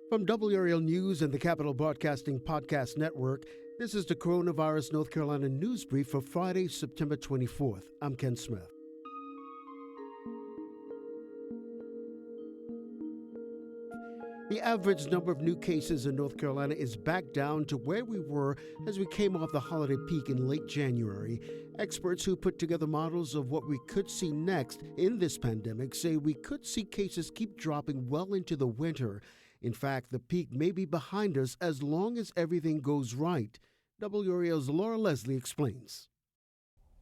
From WRAL News and the Capital Broadcasting Podcast Network, this is the Coronavirus North Carolina News Brief for Friday, September 24th. I'm Ken Smith. The average number of new cases in North Carolina is back down to where we were as we came off the holiday peak in late January. Experts who put together models of what we could see next in this pandemic say we could see cases keep dropping well into the winter. In fact, the peak may be behind us as long as everything goes right. WRAL's Laura Leslie explains.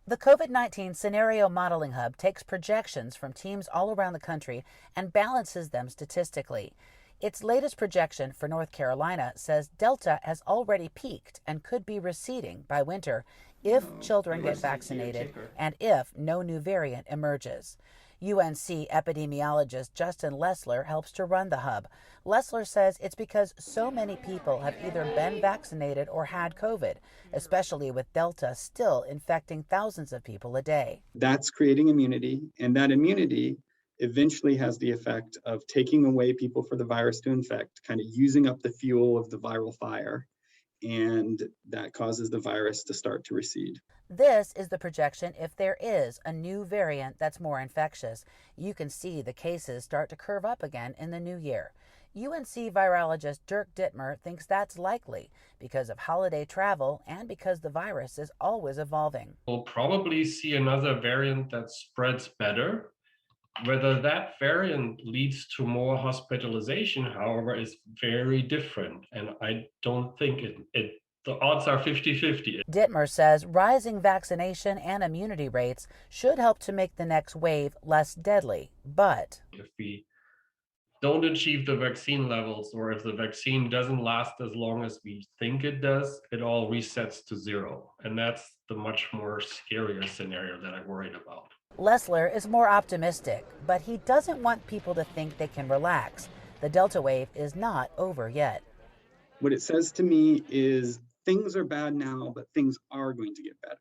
The COVID-19 Scenario Modeling Hub takes projections from teams all around the country and balances them statistically. Its latest projection for North Carolina says Delta has already peaked and could be receding by winter if children get vaccinated and if no new variant emerges. UNC epidemiologist Justin Lessler helps to run the hub. Lessler says it's because so many people have either been vaccinated or had COVID, especially with Delta still infecting thousands of people a day. That's creating immunity, and that immunity eventually has the effect of taking away people for the virus to infect, kind of using up the fuel of the viral fire, and that causes the virus to start to recede. This is the projection if there is a new variant that's more infectious. You can see the cases start to curve up again in the new year. UNC virologist Dirk Dittmer thinks that's likely because of holiday travel and because the virus is always evolving. We'll probably see another variant that spreads better. Whether that variant leads to more hospitalization, however, is very different. And I don't think the odds are 50-50. Dittmer says rising vaccination and immunity rates should help to make the next wave less deadly. But if we don't achieve the vaccine levels, or if the vaccine doesn't last as long as we think it does, it all resets to zero. And that's the much more scarier scenario that I'm worried about. Lessler is more optimistic, but he doesn't want people to think they can relax. The Delta wave is not over yet. What it says to me is things are bad now, but things are going to get better.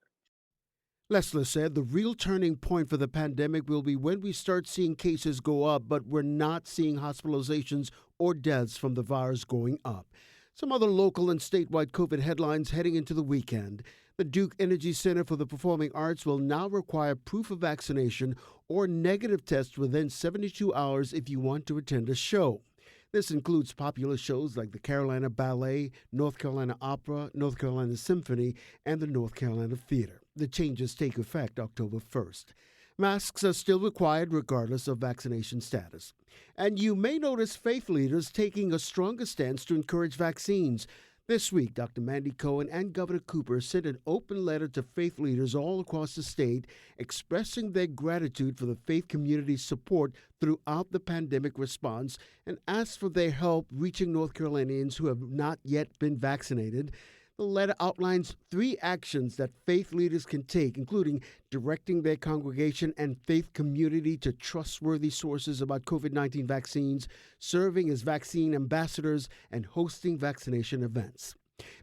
Lessler said the real turning point for the pandemic will be when we start seeing cases go up, but we're not seeing hospitalizations or deaths from the virus going up. Some other local and statewide COVID headlines heading into the weekend. The Duke Energy Center for the Performing Arts will now require proof of vaccination or negative test within 72 hours if you want to attend a show. This includes popular shows like the Carolina Ballet, North Carolina Opera, North Carolina Symphony, and the North Carolina Theater. The changes take effect October 1st. Masks are still required regardless of vaccination status. And you may notice faith leaders taking a stronger stance to encourage vaccines. This week, Dr. Mandy Cohen and Governor Cooper sent an open letter to faith leaders all across the state expressing their gratitude for the faith community's support throughout the pandemic response and asked for their help reaching North Carolinians who have not yet been vaccinated. The letter outlines 3 actions that faith leaders can take, including directing their congregation and faith community to trustworthy sources about COVID-19 vaccines, serving as vaccine ambassadors, and hosting vaccination events.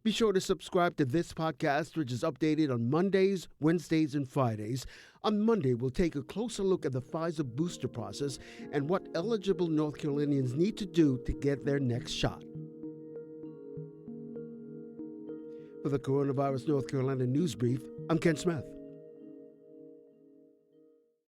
Be sure to subscribe to this podcast, which is updated on Mondays, Wednesdays, and Fridays. On Monday, we'll take a closer look at the Pfizer booster process and what eligible North Carolinians need to do to get their next shot. For the Coronavirus North Carolina News Brief, I'm Ken Smith.